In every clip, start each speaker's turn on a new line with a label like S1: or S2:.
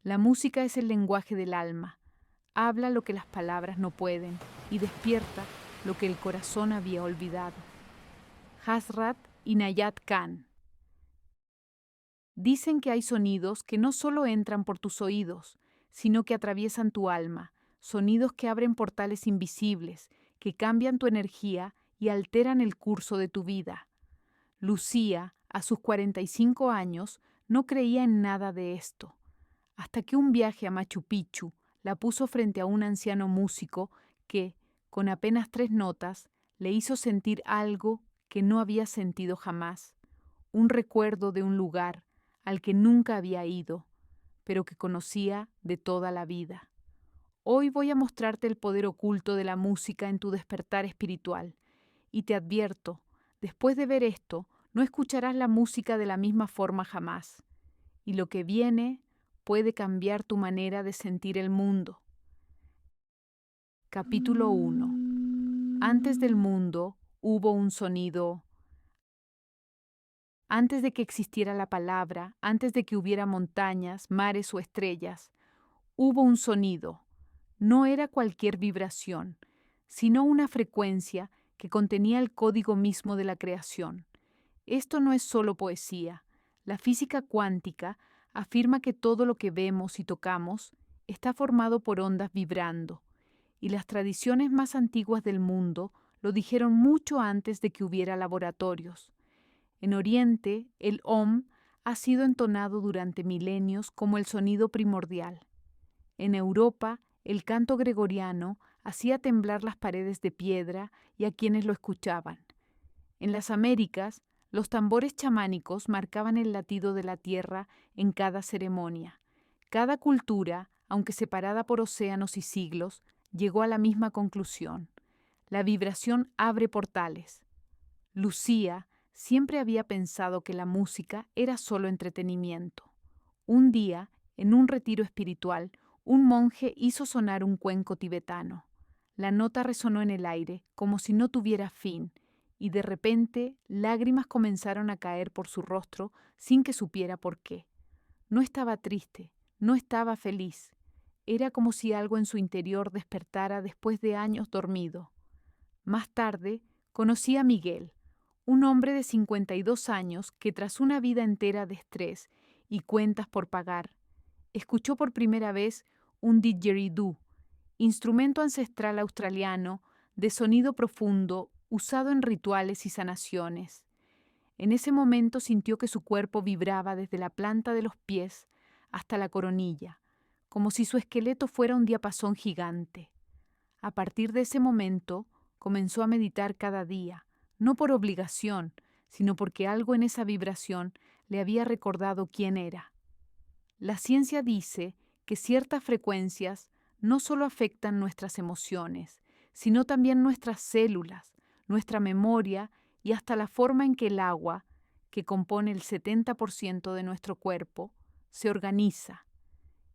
S1: La música es el lenguaje del alma. Habla lo que las palabras no pueden y despierta lo que el corazón había olvidado. Hazrat Inayat Khan. Dicen que hay sonidos que no solo entran por tus oídos, sino que atraviesan tu alma, sonidos que abren portales invisibles, que cambian tu energía y alteran el curso de tu vida. Lucía, a sus 45 años, no creía en nada de esto, hasta que un viaje a Machu Picchu la puso frente a un anciano músico que, con apenas 3 notas, le hizo sentir algo que no había sentido jamás, un recuerdo de un lugar al que nunca había ido, pero que conocía de toda la vida. Hoy voy a mostrarte el poder oculto de la música en tu despertar espiritual, y te advierto, después de ver esto, no escucharás la música de la misma forma jamás, y lo que viene puede cambiar tu manera de sentir el mundo. Capítulo 1. Antes del mundo hubo un sonido. Antes de que existiera la palabra, antes de que hubiera montañas, mares o estrellas, hubo un sonido. No era cualquier vibración, sino una frecuencia que contenía el código mismo de la creación. Esto no es solo poesía. La física cuántica afirma que todo lo que vemos y tocamos está formado por ondas vibrando, y las tradiciones más antiguas del mundo lo dijeron mucho antes de que hubiera laboratorios. En Oriente, el Om ha sido entonado durante milenios como el sonido primordial. En Europa, el canto gregoriano hacía temblar las paredes de piedra y a quienes lo escuchaban. En las Américas, los tambores chamánicos marcaban el latido de la tierra en cada ceremonia. Cada cultura, aunque separada por océanos y siglos, llegó a la misma conclusión. La vibración abre portales. Lucía siempre había pensado que la música era solo entretenimiento. Un día, en un retiro espiritual, un monje hizo sonar un cuenco tibetano. La nota resonó en el aire como si no tuviera fin, y de repente lágrimas comenzaron a caer por su rostro sin que supiera por qué. No estaba triste, no estaba feliz. Era como si algo en su interior despertara después de años dormido. Más tarde, conocí a Miguel, un hombre de 52 años que tras una vida entera de estrés y cuentas por pagar, escuchó por primera vez un didgeridoo, instrumento ancestral australiano de sonido profundo usado en rituales y sanaciones. En ese momento sintió que su cuerpo vibraba desde la planta de los pies hasta la coronilla, como si su esqueleto fuera un diapasón gigante. A partir de ese momento, comenzó a meditar cada día, no por obligación, sino porque algo en esa vibración le había recordado quién era. La ciencia dice que ciertas frecuencias no solo afectan nuestras emociones, sino también nuestras células, nuestra memoria y hasta la forma en que el agua, que compone el 70% de nuestro cuerpo, se organiza.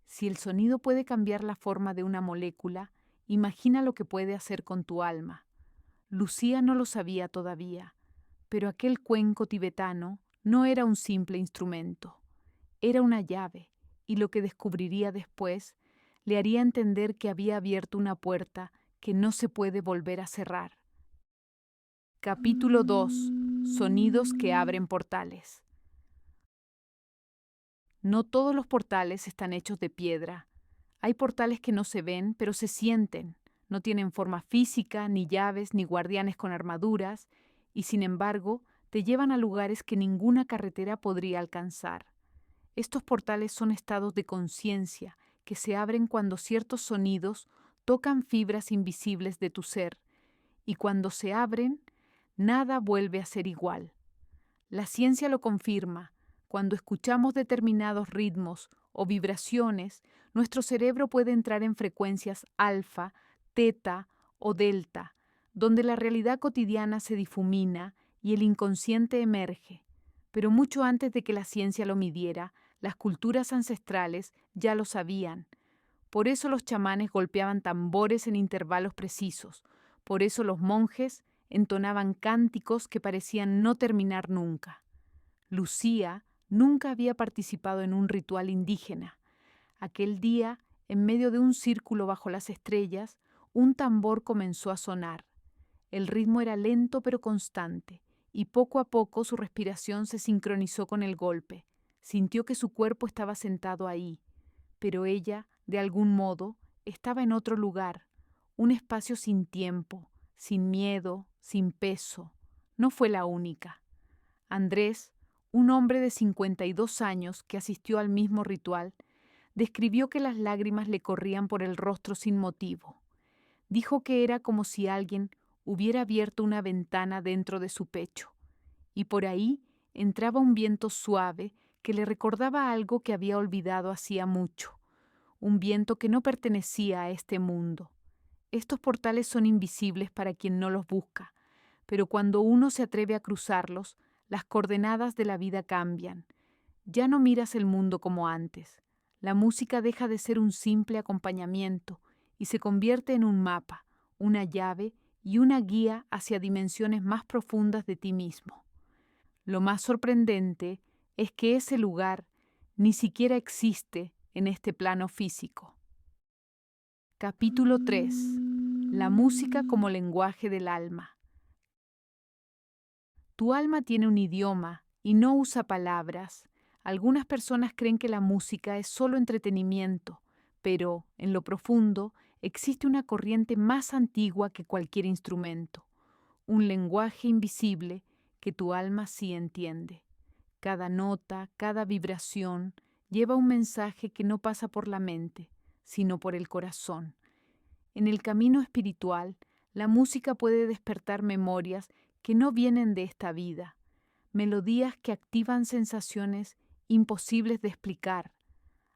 S1: Si el sonido puede cambiar la forma de una molécula, imagina lo que puede hacer con tu alma. Lucía no lo sabía todavía, pero aquel cuenco tibetano no era un simple instrumento, era una llave, y lo que descubriría después le haría entender que había abierto una puerta que no se puede volver a cerrar. Capítulo 2. Sonidos que abren portales. No todos los portales están hechos de piedra. Hay portales que no se ven, pero se sienten. No tienen forma física, ni llaves, ni guardianes con armaduras, y sin embargo, te llevan a lugares que ninguna carretera podría alcanzar. Estos portales son estados de conciencia que se abren cuando ciertos sonidos tocan fibras invisibles de tu ser, y cuando se abren, nada vuelve a ser igual. La ciencia lo confirma. Cuando escuchamos determinados ritmos o vibraciones, nuestro cerebro puede entrar en frecuencias alfa, teta o delta, donde la realidad cotidiana se difumina y el inconsciente emerge. Pero mucho antes de que la ciencia lo midiera, las culturas ancestrales ya lo sabían. Por eso los chamanes golpeaban tambores en intervalos precisos. Por eso los monjes entonaban cánticos que parecían no terminar nunca. Lucía nunca había participado en un ritual indígena. Aquel día, en medio de un círculo bajo las estrellas, un tambor comenzó a sonar. El ritmo era lento pero constante, y poco a poco su respiración se sincronizó con el golpe. Sintió que su cuerpo estaba sentado ahí, pero ella, de algún modo, estaba en otro lugar, un espacio sin tiempo, sin miedo, sin peso. No fue la única. Andrés, un hombre de 52 años que asistió al mismo ritual, describió que las lágrimas le corrían por el rostro sin motivo. Dijo que era como si alguien hubiera abierto una ventana dentro de su pecho, y por ahí entraba un viento suave que le recordaba algo que había olvidado hacía mucho, un viento que no pertenecía a este mundo. Estos portales son invisibles para quien no los busca, pero cuando uno se atreve a cruzarlos, las coordenadas de la vida cambian. Ya no miras el mundo como antes. La música deja de ser un simple acompañamiento y se convierte en un mapa, una llave y una guía hacia dimensiones más profundas de ti mismo. Lo más sorprendente es que ese lugar ni siquiera existe en este plano físico. Capítulo 3. La música como lenguaje del alma. Tu alma tiene un idioma y no usa palabras. Algunas personas creen que la música es solo entretenimiento, pero, en lo profundo, existe una corriente más antigua que cualquier instrumento, un lenguaje invisible que tu alma sí entiende. Cada nota, cada vibración, lleva un mensaje que no pasa por la mente, sino por el corazón. En el camino espiritual, la música puede despertar memorias que no vienen de esta vida, melodías que activan sensaciones imposibles de explicar.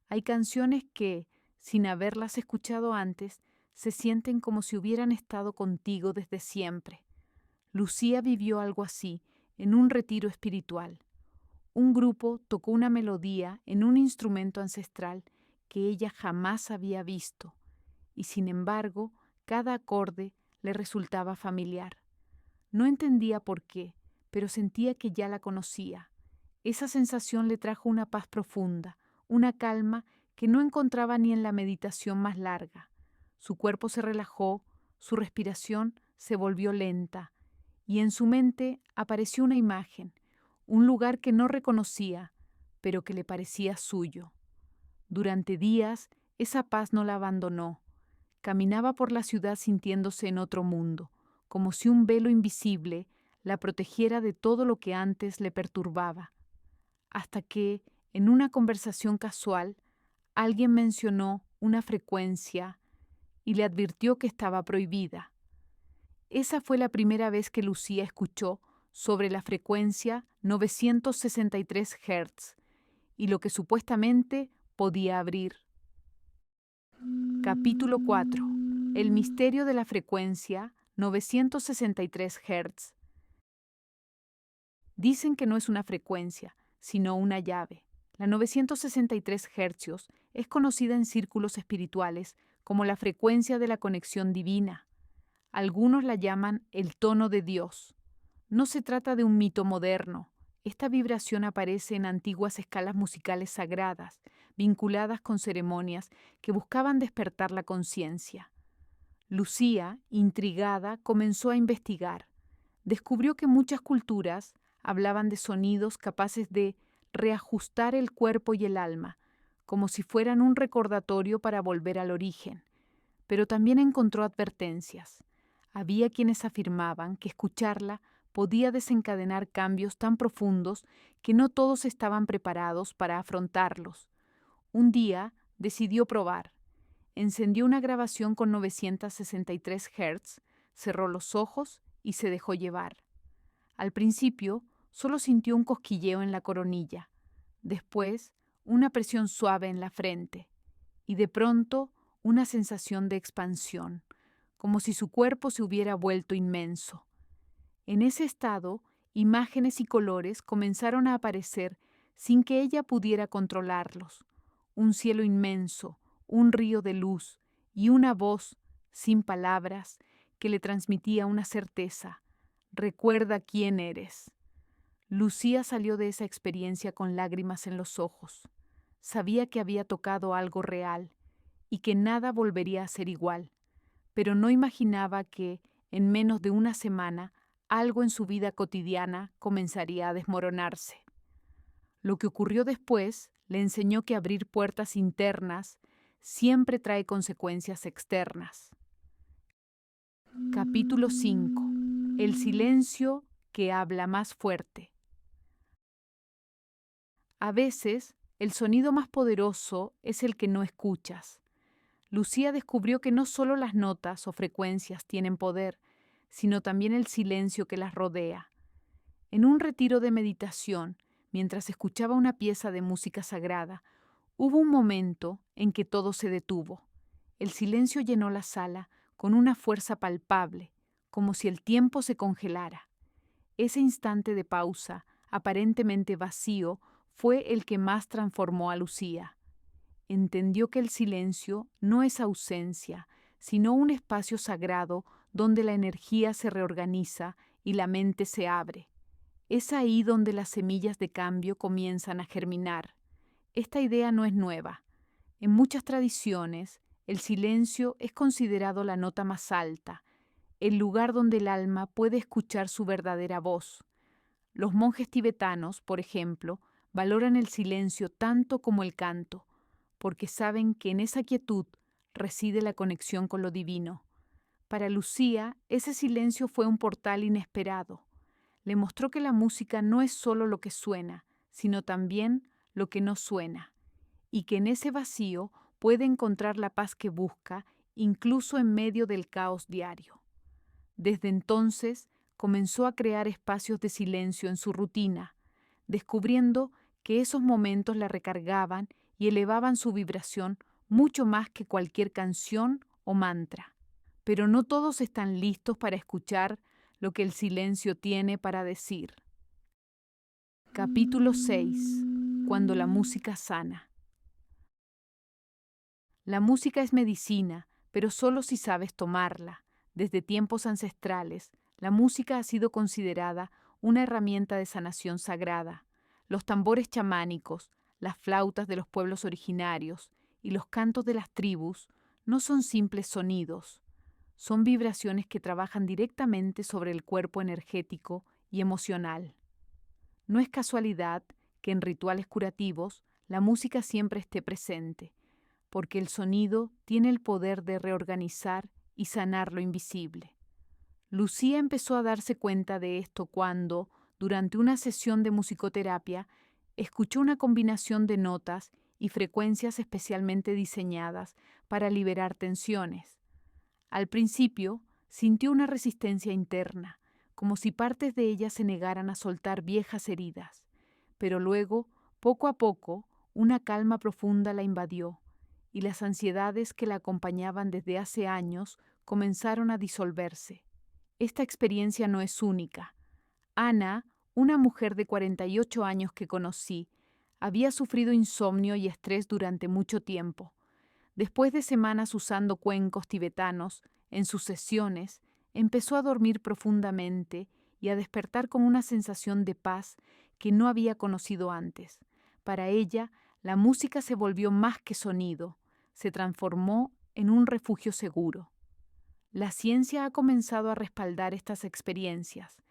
S1: Hay canciones que, sin haberlas escuchado antes, se sienten como si hubieran estado contigo desde siempre. Lucía vivió algo así en un retiro espiritual. Un grupo tocó una melodía en un instrumento ancestral que ella jamás había visto, y sin embargo, cada acorde le resultaba familiar. No entendía por qué, pero sentía que ya la conocía. Esa sensación le trajo una paz profunda, una calma que no encontraba ni en la meditación más larga. Su cuerpo se relajó, su respiración se volvió lenta, y en su mente apareció una imagen, un lugar que no reconocía, pero que le parecía suyo. Durante días, esa paz no la abandonó. Caminaba por la ciudad sintiéndose en otro mundo, como si un velo invisible la protegiera de todo lo que antes le perturbaba, hasta que, en una conversación casual, alguien mencionó una frecuencia y le advirtió que estaba prohibida. Esa fue la primera vez que Lucía escuchó sobre la frecuencia 963 Hz y lo que supuestamente podía abrir. Capítulo 4. El misterio de la frecuencia 963 Hz. Dicen que no es una frecuencia, sino una llave. La 963 Hz es conocida en círculos espirituales como la frecuencia de la conexión divina. Algunos la llaman el tono de Dios. No se trata de un mito moderno. Esta vibración aparece en antiguas escalas musicales sagradas, vinculadas con ceremonias que buscaban despertar la conciencia. Lucía, intrigada, comenzó a investigar. Descubrió que muchas culturas hablaban de sonidos capaces de reajustar el cuerpo y el alma, como si fueran un recordatorio para volver al origen. Pero también encontró advertencias. Había quienes afirmaban que escucharla podía desencadenar cambios tan profundos que no todos estaban preparados para afrontarlos. Un día decidió probar. Encendió una grabación con 963 Hz, cerró los ojos y se dejó llevar. Al principio, solo sintió un cosquilleo en la coronilla, después una presión suave en la frente y de pronto una sensación de expansión, como si su cuerpo se hubiera vuelto inmenso. En ese estado, imágenes y colores comenzaron a aparecer sin que ella pudiera controlarlos. Un cielo inmenso, un río de luz y una voz, sin palabras, que le transmitía una certeza: recuerda quién eres. Lucía salió de esa experiencia con lágrimas en los ojos. sabía que había tocado algo real y que nada volvería a ser igual, pero no imaginaba que, en menos de una semana, algo en su vida cotidiana comenzaría a desmoronarse. Lo que ocurrió después le enseñó que abrir puertas internas siempre trae consecuencias externas. Capítulo 5. El silencio que habla más fuerte. A veces, el sonido más poderoso es el que no escuchas. Lucía descubrió que no solo las notas o frecuencias tienen poder, sino también el silencio que las rodea. En un retiro de meditación, mientras escuchaba una pieza de música sagrada, hubo un momento en que todo se detuvo. El silencio llenó la sala con una fuerza palpable, como si el tiempo se congelara. Ese instante de pausa, aparentemente vacío, fue el que más transformó a Lucía. Entendió que el silencio no es ausencia, sino un espacio sagrado donde la energía se reorganiza y la mente se abre. Es ahí donde las semillas de cambio comienzan a germinar. Esta idea no es nueva. En muchas tradiciones, el silencio es considerado la nota más alta, el lugar donde el alma puede escuchar su verdadera voz. Los monjes tibetanos, por ejemplo, valoran el silencio tanto como el canto, porque saben que en esa quietud reside la conexión con lo divino. Para Lucía, ese silencio fue un portal inesperado. Le mostró que la música no es solo lo que suena, sino también lo que no suena, y que en ese vacío puede encontrar la paz que busca, incluso en medio del caos diario. Desde entonces, comenzó a crear espacios de silencio en su rutina, descubriendo que esos momentos la recargaban y elevaban su vibración mucho más que cualquier canción o mantra. Pero no todos están listos para escuchar lo que el silencio tiene para decir. Capítulo 6. Cuando la música sana. La música es medicina, pero solo si sabes tomarla. Desde tiempos ancestrales, la música ha sido considerada una herramienta de sanación sagrada. Los tambores chamánicos, las flautas de los pueblos originarios y los cantos de las tribus no son simples sonidos, son vibraciones que trabajan directamente sobre el cuerpo energético y emocional. No es casualidad que en rituales curativos la música siempre esté presente, porque el sonido tiene el poder de reorganizar y sanar lo invisible. Lucía empezó a darse cuenta de esto cuando, durante una sesión de musicoterapia, escuchó una combinación de notas y frecuencias especialmente diseñadas para liberar tensiones. Al principio, sintió una resistencia interna, como si partes de ella se negaran a soltar viejas heridas, pero luego, poco a poco, una calma profunda la invadió, y las ansiedades que la acompañaban desde hace años comenzaron a disolverse. Esta experiencia no es única. Ana, una mujer de 48 años que conocí, había sufrido insomnio y estrés durante mucho tiempo. Después de semanas usando cuencos tibetanos en sus sesiones, empezó a dormir profundamente y a despertar con una sensación de paz que no había conocido antes. Para ella, la música se volvió más que sonido, se transformó en un refugio seguro. La ciencia ha comenzado a respaldar estas experiencias.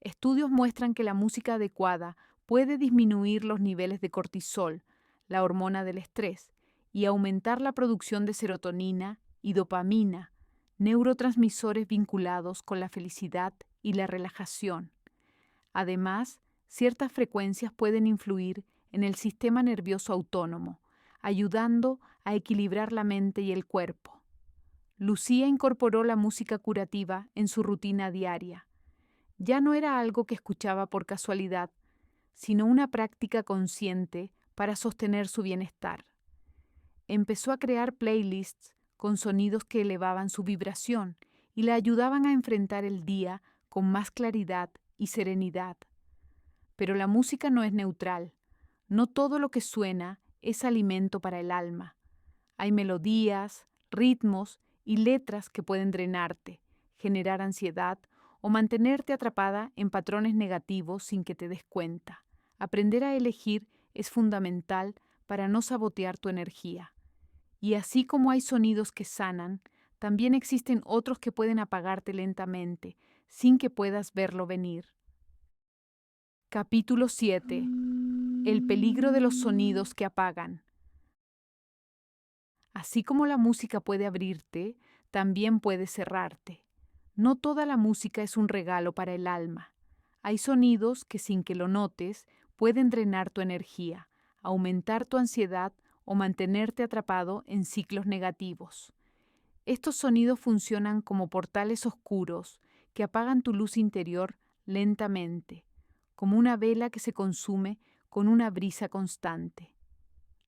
S1: Estudios muestran que la música adecuada puede disminuir los niveles de cortisol, la hormona del estrés, y aumentar la producción de serotonina y dopamina, neurotransmisores vinculados con la felicidad y la relajación. Además, ciertas frecuencias pueden influir en el sistema nervioso autónomo, ayudando a equilibrar la mente y el cuerpo. Lucía incorporó la música curativa en su rutina diaria. Ya no era algo que escuchaba por casualidad, sino una práctica consciente para sostener su bienestar. Empezó a crear playlists con sonidos que elevaban su vibración y la ayudaban a enfrentar el día con más claridad y serenidad. Pero la música no es neutral. No todo lo que suena es alimento para el alma. Hay melodías, ritmos y letras que pueden drenarte, generar ansiedad o mantenerte atrapada en patrones negativos sin que te des cuenta. Aprender a elegir es fundamental para no sabotear tu energía. Y así como hay sonidos que sanan, también existen otros que pueden apagarte lentamente, sin que puedas verlo venir. Capítulo 7. El peligro de los sonidos que apagan. Así como la música puede abrirte, también puede cerrarte. No toda la música es un regalo para el alma. Hay sonidos que, sin que lo notes, pueden drenar tu energía, aumentar tu ansiedad o mantenerte atrapado en ciclos negativos. Estos sonidos funcionan como portales oscuros que apagan tu luz interior lentamente, como una vela que se consume con una brisa constante.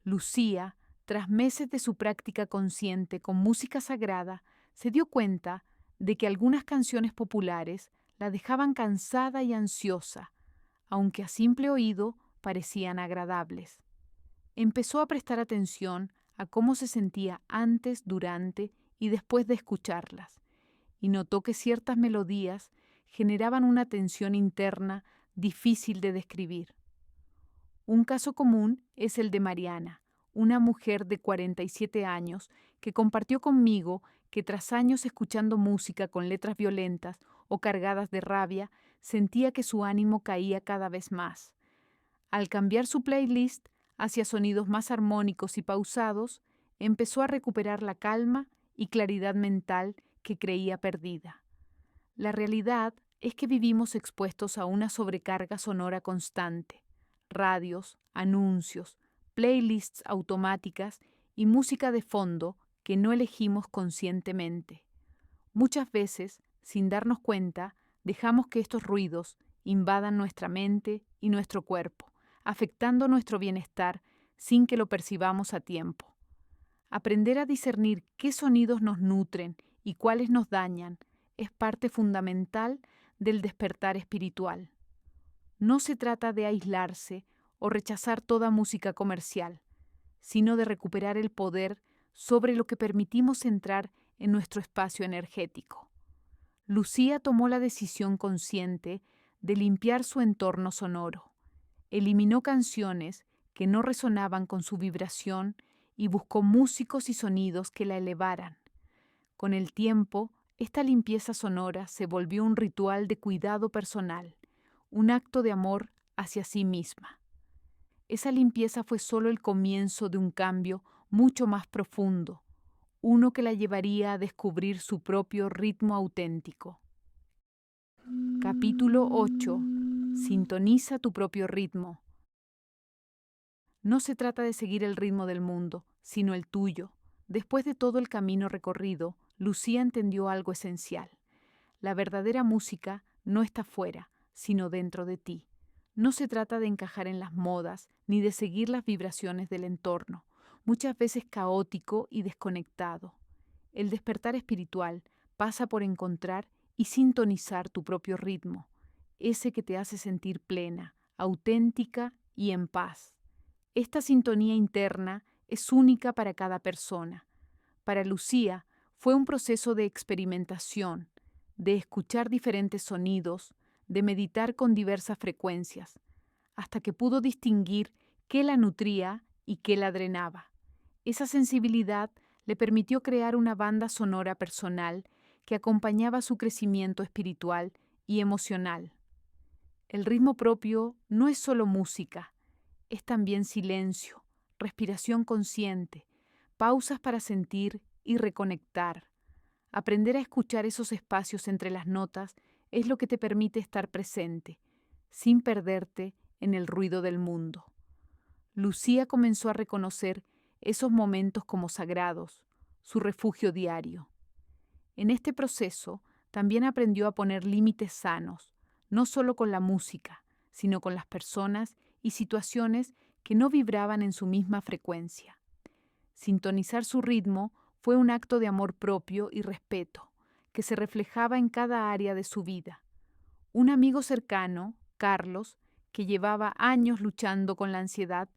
S1: Lucía, tras meses de su práctica consciente con música sagrada, se dio cuenta de que algunas canciones populares la dejaban cansada y ansiosa, aunque a simple oído parecían agradables. Empezó a prestar atención a cómo se sentía antes, durante y después de escucharlas, y notó que ciertas melodías generaban una tensión interna difícil de describir. Un caso común es el de Mariana, una mujer de 47 años que compartió conmigo que tras años escuchando música con letras violentas o cargadas de rabia, sentía que su ánimo caía cada vez más. Al cambiar su playlist hacia sonidos más armónicos y pausados, empezó a recuperar la calma y claridad mental que creía perdida. La realidad es que vivimos expuestos a una sobrecarga sonora constante. Radios, anuncios, playlists automáticas y música de fondo que no elegimos conscientemente. Muchas veces, sin darnos cuenta, dejamos que estos ruidos invadan nuestra mente y nuestro cuerpo, afectando nuestro bienestar sin que lo percibamos a tiempo. Aprender a discernir qué sonidos nos nutren y cuáles nos dañan es parte fundamental del despertar espiritual. No se trata de aislarse o rechazar toda música comercial, sino de recuperar el poder sobre lo que permitimos entrar en nuestro espacio energético. Lucía tomó la decisión consciente de limpiar su entorno sonoro. Eliminó canciones que no resonaban con su vibración y buscó músicos y sonidos que la elevaran. Con el tiempo, esta limpieza sonora se volvió un ritual de cuidado personal, un acto de amor hacia sí misma. Esa limpieza fue solo el comienzo de un cambio mucho más profundo, uno que la llevaría a descubrir su propio ritmo auténtico. Capítulo 8. Sintoniza tu propio ritmo. No se trata de seguir el ritmo del mundo, sino el tuyo. Después de todo el camino recorrido, Lucía entendió algo esencial. La verdadera música no está fuera, sino dentro de ti. No se trata de encajar en las modas, ni de seguir las vibraciones del entorno, muchas veces caótico y desconectado. El despertar espiritual pasa por encontrar y sintonizar tu propio ritmo, ese que te hace sentir plena, auténtica y en paz. Esta sintonía interna es única para cada persona. Para Lucía fue un proceso de experimentación, de escuchar diferentes sonidos, de meditar con diversas frecuencias, hasta que pudo distinguir qué la nutría y qué la drenaba. Esa sensibilidad le permitió crear una banda sonora personal que acompañaba su crecimiento espiritual y emocional. El ritmo propio no es solo música, es también silencio, respiración consciente, pausas para sentir y reconectar. Aprender a escuchar esos espacios entre las notas es lo que te permite estar presente, sin perderte en el ruido del mundo. Lucía comenzó a reconocer esos momentos como sagrados, su refugio diario. En este proceso también aprendió a poner límites sanos, no solo con la música, sino con las personas y situaciones que no vibraban en su misma frecuencia. Sintonizar su ritmo fue un acto de amor propio y respeto, que se reflejaba en cada área de su vida. Un amigo cercano, Carlos, que llevaba años luchando con la ansiedad,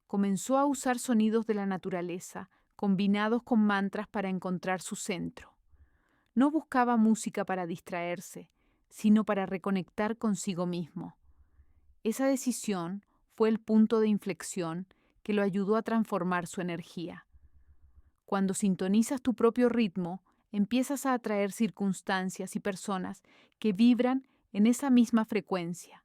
S1: comenzó a usar sonidos de la naturaleza, combinados con mantras para encontrar su centro. No buscaba música para distraerse, sino para reconectar consigo mismo. Esa decisión fue el punto de inflexión que lo ayudó a transformar su energía. Cuando sintonizas tu propio ritmo, empiezas a atraer circunstancias y personas que vibran en esa misma frecuencia.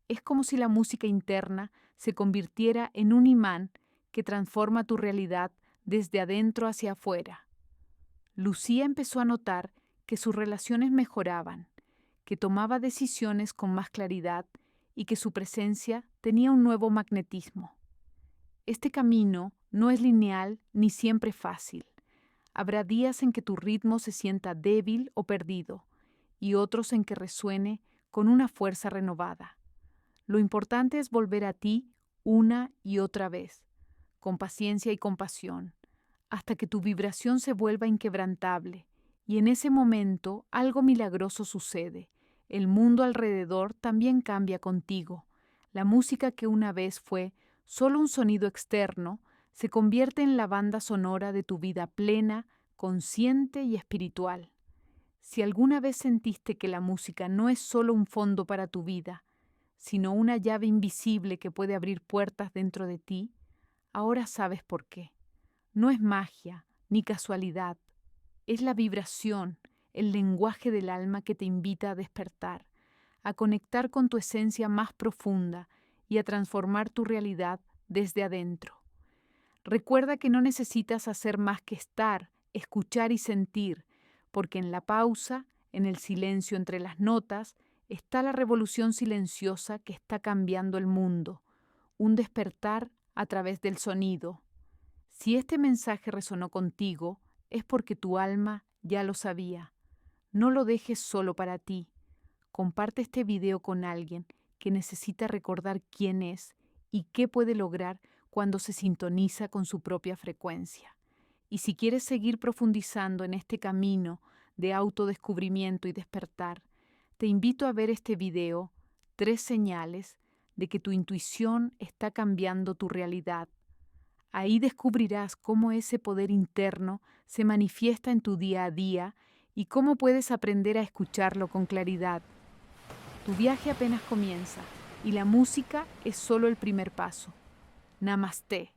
S1: Es como si la música interna se convirtiera en un imán que transforma tu realidad desde adentro hacia afuera. Lucía empezó a notar que sus relaciones mejoraban, que tomaba decisiones con más claridad y que su presencia tenía un nuevo magnetismo. Este camino no es lineal ni siempre fácil. Habrá días en que tu ritmo se sienta débil o perdido y otros en que resuene con una fuerza renovada. Lo importante es volver a ti una y otra vez, con paciencia y compasión, hasta que tu vibración se vuelva inquebrantable, y en ese momento algo milagroso sucede. El mundo alrededor también cambia contigo. La música que una vez fue solo un sonido externo se convierte en la banda sonora de tu vida plena, consciente y espiritual. Si alguna vez sentiste que la música no es solo un fondo para tu vida, sino una llave invisible que puede abrir puertas dentro de ti, ahora sabes por qué. No es magia ni casualidad, es la vibración, el lenguaje del alma que te invita a despertar, a conectar con tu esencia más profunda y a transformar tu realidad desde adentro. Recuerda que no necesitas hacer más que estar, escuchar y sentir, porque en la pausa, en el silencio entre las notas, está la revolución silenciosa que está cambiando el mundo, un despertar a través del sonido. Si este mensaje resonó contigo, es porque tu alma ya lo sabía. No lo dejes solo para ti. Comparte este video con alguien que necesita recordar quién es y qué puede lograr cuando se sintoniza con su propia frecuencia. Y si quieres seguir profundizando en este camino de autodescubrimiento y despertar, te invito a ver este video, 3 señales de que tu intuición está cambiando tu realidad. Ahí descubrirás cómo ese poder interno se manifiesta en tu día a día y cómo puedes aprender a escucharlo con claridad. Tu viaje apenas comienza y la música es solo el primer paso. Namaste.